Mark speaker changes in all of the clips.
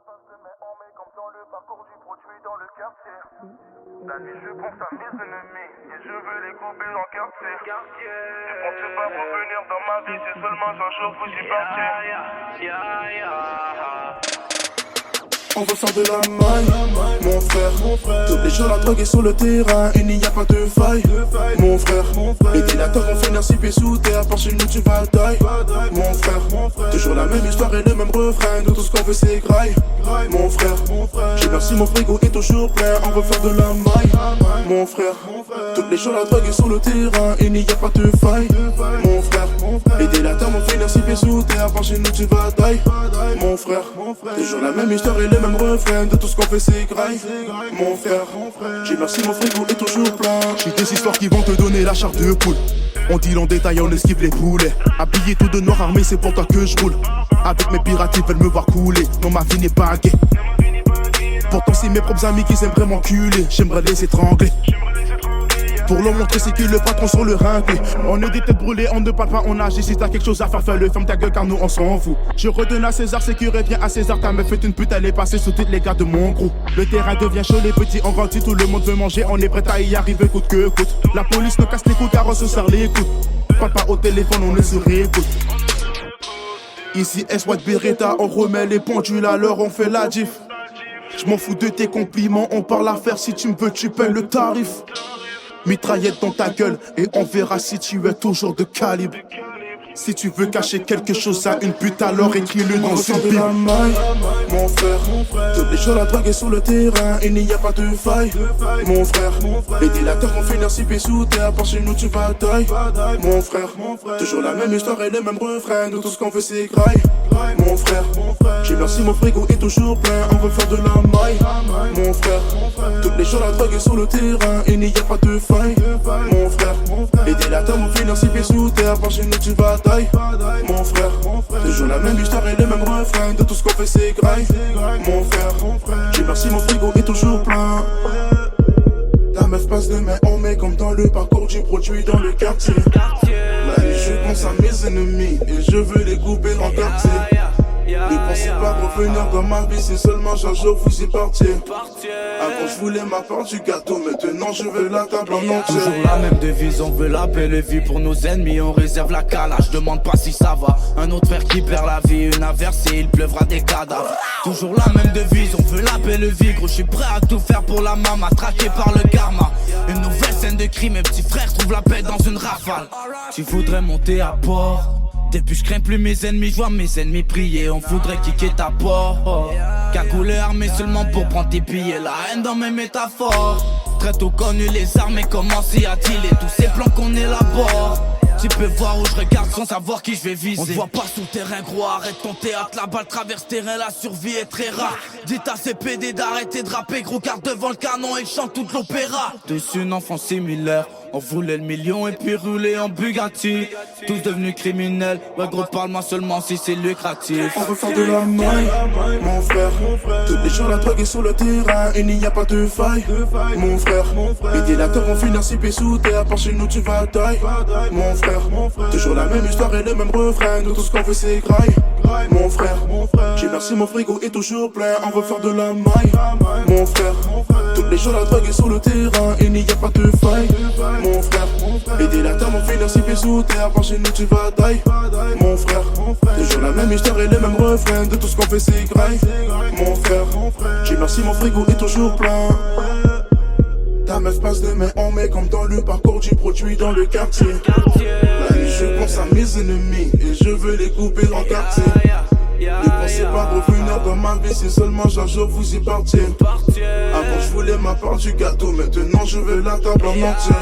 Speaker 1: passe de mes on met comme dans le parcours du produit dans le quartier. La nuit je pense à mes ennemis et je veux les couper en quartier. Ne pensez pas revenir dans ma vie, c'est seulement un jour vous y partiez.
Speaker 2: On veut faire de la maille, mon frère. Tous les jours la drogue est sur le terrain, il n'y a pas de faille, mon frère. Les délateurs vont finir 6 pieds sous terre, par chez nous tu batailles, mon frère. Toujours la même histoire et le même refrain, de tout ce qu'on veut c'est graille, mon frère. J'ai merci mon frigo est toujours plein, on veut faire de la maille, mon frère. Tous les jours la drogue est sur le terrain, il n'y a pas de faille, mon frère. Les délateurs vont finir 6 pieds sous terre, par chez nous tu batailles, mon frère. Toujours la même histoire et le même refrain, de tout ce qu'on fait c'est graille, mon frère. J'ai merci mon frigo est toujours plein.
Speaker 3: J'ai des histoires qui vont te donner la chair de poule. On deal en détail, on esquive les poulets. Habillé tout de noir armé, c'est pour toi que je roule. Avec mes pirates, ils veulent me voir couler. Non, ma vie n'est pas gay. Pourtant c'est mes propres amis qui aimeraient m'enculer. J'aimerais les étrangler. Pour leur montrer c'est qui le patron sur le ringué. On est des têtes brûlées, on ne parle pas, on agit. Si t'as quelque chose à faire, fais-le, ferme ta gueule car nous on s'en fout. Je redonne à César ce qui revient à César. Ta meuf est une pute, elle est passée sous toutes les gars de mon groupe. Le terrain devient chaud, les petits on grandit, tout le monde veut manger. On est prêt à y arriver coûte que coûte. La police nous casse les couilles car on se serre les coudes. Parle pas au téléphone, on ne se réécoute. Ici S White Beretta, on remet les pendules à l'heure, on fait la diff. Je m'en fous de tes compliments, on parle à faire. Si tu me veux, tu payes le tarif. Mitraillette dans ta gueule et on verra si tu es toujours de calibre. Si tu veux cacher quelque chose à une pute, alors écris-le dans une
Speaker 2: bible. Mon frère, tous les jours la drogue est sur le terrain, il n'y a pas de faille, mon frère. Les délateurs vont finir 6 pieds sous terre, par chez nous tu batailles, mon frère. Toujours la même histoire et le même refrain, de tout ce qu'on veut c'est graille, mon frère. J'ai merci mon frigo est toujours plein, on veut faire de la maille, mon frère. Tous les jours la drogue est sur le terrain, il n'y a pas de faille, mon frère. Les délateurs vont finir 6 pieds sous terre, par chez nous tu batailles, mon frère. Toujours la même histoire et le même refrain, de tout ce qu'on fait c'est graille, mon frère. J'ai merci mon frigo est toujours plein. Ta meuf passe de main en main comme dans le parcours du produit dans le quartier. La nuit je pense à mes ennemis et je veux les couper en quartier. Ne pensez pas revenir dans ma vie, c'est seulement un jour vous y partiez. Avant je voulais ma part du gâteau, maintenant je veux la table en entier.
Speaker 4: Toujours la même devise, on veut la belle vie pour nos ennemis, on réserve la calage, demande pas si ça va. Un autre frère qui perd la vie, une inversée, il pleuvra des cadavres. Toujours la même devise, on veut la belle vie, gros je suis prêt à tout faire pour la maman, traqué par le karma. Une nouvelle scène de crime, mes petits frères trouvent la paix dans une rafale. Tu voudrais monter à bord. Depuis je crains plus mes ennemis, je vois mes ennemis prier. On voudrait kicker ta porte. Cagoulé armé seulement pour prendre tes billets. La haine dans mes métaphores. Très tôt connu les armes et commencé à dealer tous ces plans qu'on élabore. Tu peux voir où je regarde sans savoir qui je vais viser. On te voit pas sous le terrain gros, arrête ton théâtre. La balle traverse terrain, la survie est très rare. Dites à ces PD d'arrêter de rapper. Gros garde devant le canon et chante toute l'opéra. Dessus une enfance similaire. On voulait le million et puis rouler en Bugatti. Tous devenus criminels. Ouais gros parle-moi seulement si c'est lucratif.
Speaker 2: On veut faire de la maille, mon frère. Tous les jours la drogue est sur le terrain, il n'y a pas de faille, mon frère. Les délateurs vont finir 6 pieds sous terre, par chez nous tu batailles, mon frère. Toujours la même histoire et le même refrain, de tout ce qu'on fait c'est graille, mon frère. J'ai merci mon frigo est toujours plein, on veut faire de la maille, mon frère. Tous les jours la drogue est sur le terrain, il n'y a pas de faille, mon frère. Les délateurs vont finir 6 pieds sous terre, par chez nous tu batailles, mon frère. Toujours la même histoire et le même refrain, de tout ce qu'on fait c'est graille, mon frère. J'ai merci mon frigo est toujours plein. Ta meuf passe de main en main comme dans le parcours du produit dans le quartier. La nuit je pense à mes ennemis et je veux les couper en quartier. Ne pensez pas revenir dans ma vie, c'est seulement un jour vous y partiez. Avant je voulais ma part du gâteau, maintenant je veux la table en entier.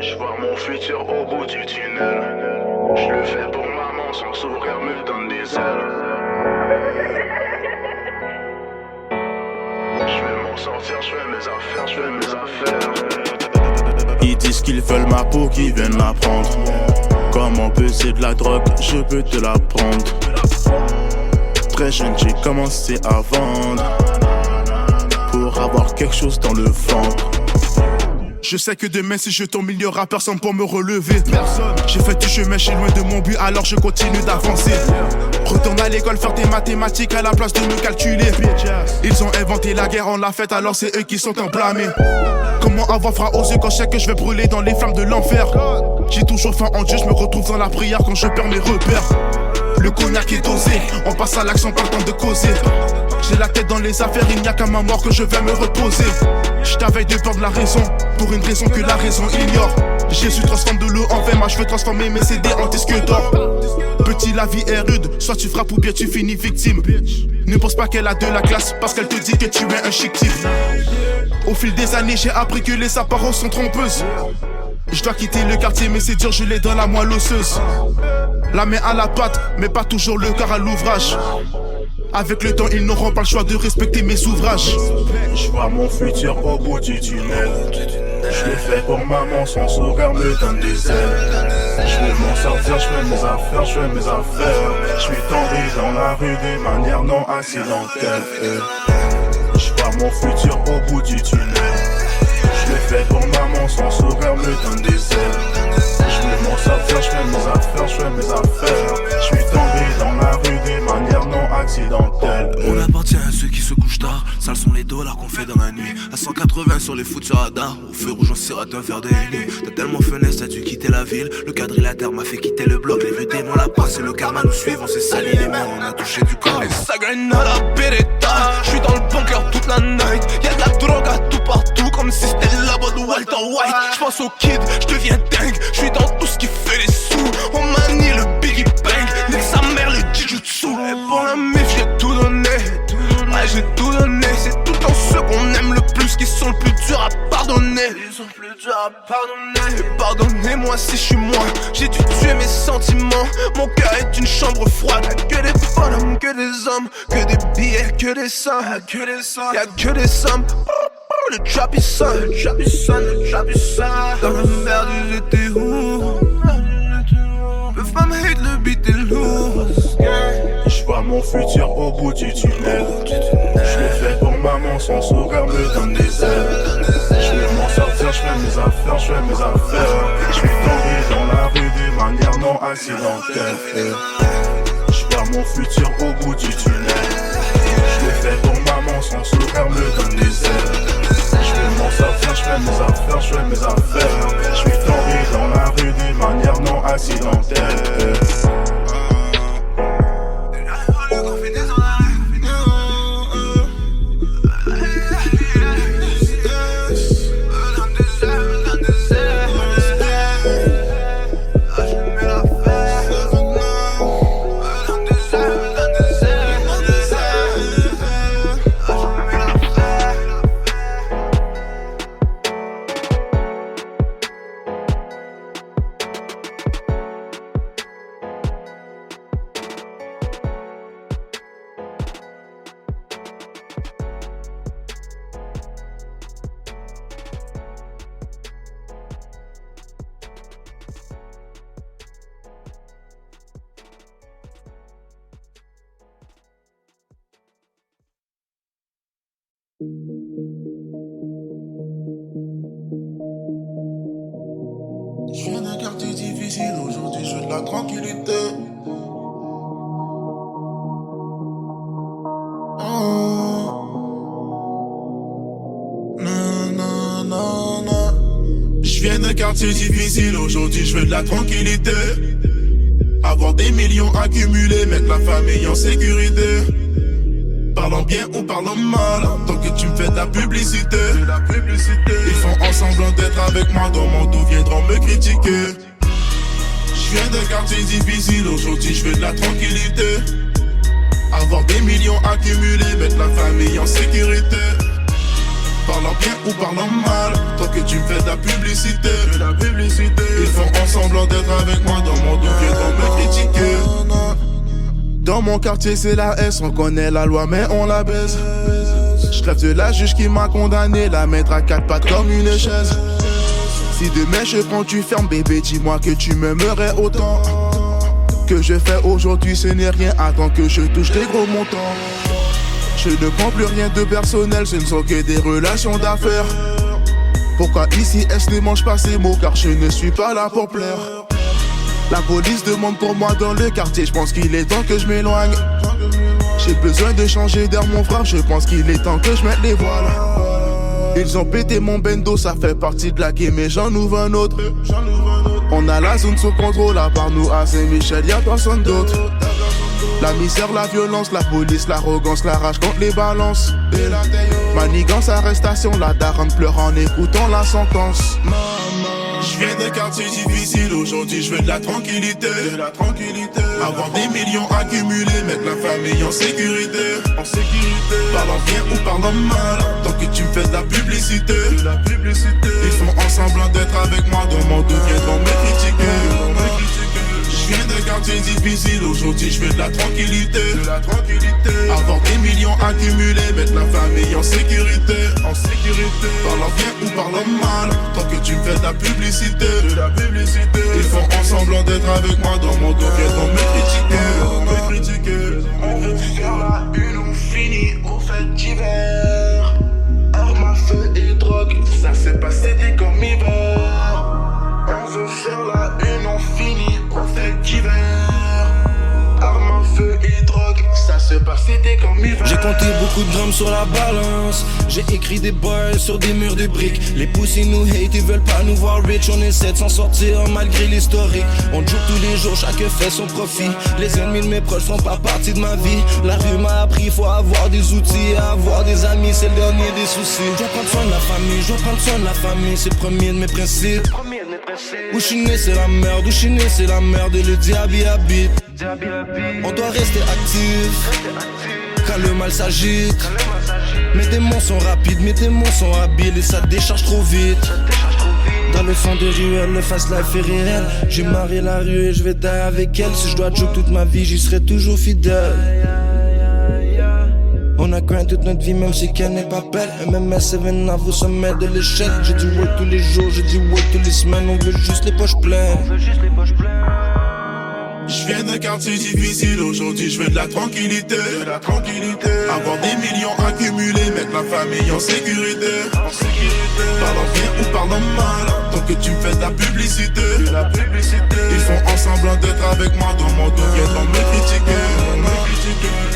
Speaker 1: Je vois mon futur au bout du tunnel. Je le fais pour maman, son sourire me donne des ailes. Je vais m'en sortir, je fais mes affaires, je fais mes affaires.
Speaker 3: Ils disent qu'ils veulent ma peau, qu'ils viennent la prendre. Comment peser de la drogue, je peux te la prendre. Très jeune, j'ai commencé à vendre pour avoir quelque chose dans le ventre. Je sais que demain si je tombe, il n'y aura personne pour me relever. J'ai fait du chemin, je suis loin de mon but, alors je continue d'avancer. Retourne à l'école faire tes mathématiques à la place de me calculer. Ils ont inventé la guerre, on l'a faite, alors c'est eux qui sont blâmés. Comment avoir froid aux yeux quand je sais que je vais brûler dans les flammes de l'enfer? J'ai toujours faim en Dieu, je me retrouve dans la prière quand je perds mes repères. Le cognac est dosé, on passe à l'action par le temps de causer. J'ai la tête dans les affaires, il n'y a qu'à ma mort que je vais me reposer. Je t'avais de peur de la raison, pour une raison que la raison ignore. Jésus transforme de l'eau en vin, moi je veux transformer mes CD en disque d'or. Petit, la vie est rude, soit tu frappes ou bien tu finis victime. Ne pense pas qu'elle a de la classe, parce qu'elle te dit que tu es un chic type. Au fil des années, j'ai appris que les apparences sont trompeuses. Je dois quitter le quartier, mais c'est dur, je l'ai dans la moelle osseuse. La main à la pâte, mais pas toujours le cœur à l'ouvrage. Avec le temps, ils n'auront pas le choix de respecter mes ouvrages.
Speaker 2: Je vois mon futur au bout du tunnel. Je l'ai fait pour maman, son sourire me donne des ailes. Je veux m'en sortir, je fais mes affaires, je fais mes affaires. Je suis tombé dans la rue de manière non accidentelle. Je vois mon futur au bout du tunnel. Je l'ai fait pour maman, son sourire me donne des ailes. Je veux m'en sortir, je fais mes affaires, je fais mes affaires. Je suis tombé dans la rue de manière non accidentelle.
Speaker 5: On appartient à ceux qui se couchent tard. Sales sont les dollars qu'on fait dans la nuit. À 180 sur les foot sur radar. Au feu rouge on sirate un verre de Henny. T'as tellement fenêtre, t'as dû quitter la ville. Le quadrilatère m'a fait quitter le bloc. Les vieux démons la passe et le karma nous suivent. On s'est sali les mains, on a touché du corps. Et ça gagne à la Beretta. J'suis dans le bunker toute la night. Y'a de la drogue à tout partout, comme si c'était la bonne Walter White. J'pense au kid, j'deviens dingue. J'suis dans tout ce qui fait les sous. On manie le Biggie Bang. Nique sa mère le Jujutsu. Et pour la mif j'ai tout donné. Ouais j'ai tout donné. C'est tout le temps ceux qu'on aime le plus qui sont le plus durs à pardonner. Ils sont plus durs à pardonner. Et pardonnez-moi si je suis moi. J'ai dû tuer mes sentiments. Mon cœur est une chambre froide. Y'a que des bonhommes, que des hommes, que des billets, que des sommes. Y'a que des sommes. Le trap is son, le trap is son, le trap is son. Dans la merde ils étaient où? Le femme hate, le beat est lourd.
Speaker 2: Je vois mon futur au bout du tunnel. Je l'ai fait pour maman, son sourire me donne des ailes. Je vais m'en sortir, je fais mes affaires, je fais mes affaires. Je suis tombé dans la rue de manière non accidentelle. Je vois mon futur au bout du tunnel. Je l'ai fait pour maman, son sourire me donne des ailes. Je vais m'en sortir, je fais mes affaires, je fais mes affaires. Je suis tombé dans la rue de manière non accidentelle.
Speaker 3: Je viens d'un quartier difficile, aujourd'hui je veux de la tranquillité. Je viens d'un quartier difficile, aujourd'hui je veux de la tranquillité. Avoir des millions accumulés, mettre la famille en sécurité. Parlant bien ou parlant mal, tant que tu me fais de la publicité. Ils font en semblant d'être avec moi, dans mon dos viendront me critiquer. Je viens d'un quartier difficile, aujourd'hui je veux de la tranquillité. Avoir des millions accumulés, mettre la famille en sécurité. Parlant bien ou parlant mal, tant que tu me fais de la publicité. Ils font en semblant d'être avec moi, dans mon dos viendront me critiquer. Dans mon quartier c'est la S, on connaît la loi mais on la baise. Je rêve de la juge qui m'a condamné, la mettre à quatre pattes comme une chaise. Si demain je prends tu fermes bébé, dis-moi que tu m'aimerais autant. Que je fais aujourd'hui ce n'est rien, attends que je touche des gros montants. Je ne prends plus rien de personnel, ce ne sont que des relations d'affaires. Pourquoi ici est-ce ne mange pas ces mots, car je ne suis pas là pour plaire. La police demande pour moi dans le quartier, je pense qu'il est temps que je m'éloigne. J'ai besoin de changer d'air mon frère, je pense qu'il est temps que je mette les voiles. Ils ont pété mon bendo, ça fait partie de la game et j'en ouvre un autre. On a la zone sous contrôle, à part nous à Saint-Michel, y'a personne d'autre. La misère, la violence, la police, l'arrogance, la rage contre les balances. Manigance, arrestation, la daronne pleure en écoutant la sentence.
Speaker 2: Je viens d'un quartier difficile, aujourd'hui je veux de la tranquillité. Avoir des millions accumulés, mettre la famille en sécurité. Parlant bien ou parlant mal, tant que tu me fais de la publicité. Ils font en semblant d'être avec moi, dans mon dos viendront me critiquer. Je viens d'un quartier difficile, aujourd'hui je veux de la tranquillité. Avoir des millions accumulés, mettre la famille en sécurité. Parlant bien ou parlant mal, tant que tu me fais de la publicité. Ils font en semblant d'être avec moi, dans mon dos viendront me critiquer.
Speaker 1: On veut faire la une, on finit au fait d'hiver. Armes à feu et drogue, ça s'est passé dès comme hiver. On veut faire la une, on finit au fait d'hiver. Armes à feu et drogue, ça se passe dès comme hiver.
Speaker 4: J'ai compté beaucoup de grammes sur la balance. J'ai écrit des boys sur des murs de briques. Les poussés nous hate, ils veulent pas nous voir rich. On essaie de s'en sortir malgré l'historique. On joue tous les jours, chacun fait son profit. Les ennemis de mes proches font pas partie de ma vie. La rue m'a appris, faut avoir des outils. Avoir des amis, c'est le dernier des soucis. Je dois prendre soin de la famille, je dois prendre soin de la famille. C'est le premier de mes principes. Où je suis né c'est la merde, où je suis né c'est la merde. Et le diable y habite. On doit rester actif quand le mal s'agite. Mes démons sont rapides, mes démons sont habiles. Et ça décharge trop vite. Dans le fond de ruelle, le fast life est réel. J'ai marié la rue et je vais tailler avec elle. Si je dois joke toute ma vie, j'y serai toujours fidèle. On a grind toute notre vie même si qu'elle n'est pas belle. MMS 7 av au sommet de l'échelle. J'ai dit work tous les jours, j'ai dit work tous les semaines. On veut juste les poches pleines.
Speaker 2: Je viens d'un quartier difficile, aujourd'hui je veux de la tranquillité. Avoir des millions accumulés, mettre la famille en sécurité. Parlant bien ou parlant mal, tant que tu me fais de la publicité. Ils font en semblant d'être avec moi, dans mon dos viendront me critiquer.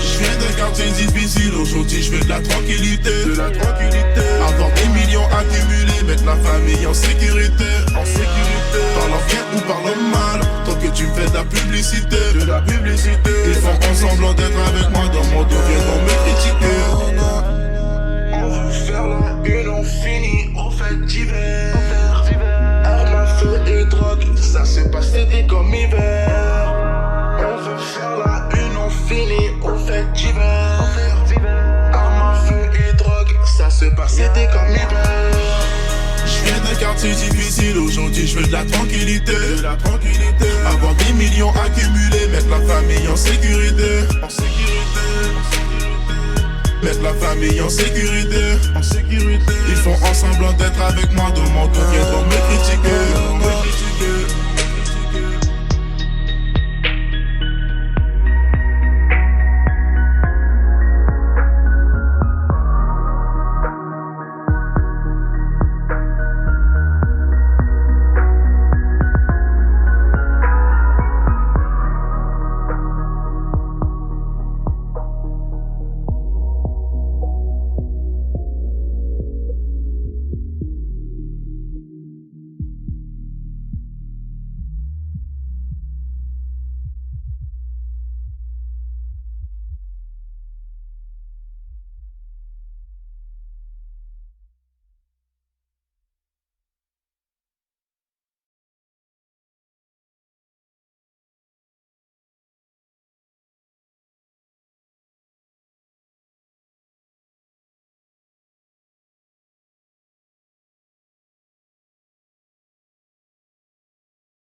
Speaker 2: Je viens d'un quartier difficile, aujourd'hui je veux de la tranquillité. Avoir des millions accumulés, mettre la famille en sécurité. Parlant bien ou parlant mal, tant que tu me fais de la publicité. Ils font en semblant d'être avec moi, dans mon dos viendront me critiquer.
Speaker 1: On veut faire la une, on finit au fait d'hiver. Armes à feu et drogue, ça s'est passé dès comme hiver. On veut faire la une, on finit au fait d'hiver. Armes à feu et drogue, ça se passe dès comme hiver.
Speaker 2: Je viens d'un quartier difficile, aujourd'hui je veux de la tranquillité. Avoir des millions accumulés, mettre la famille en sécurité. Mettre la famille en sécurité. Ils font en semblant d'être avec moi, dans mon dos viendront me critiquer.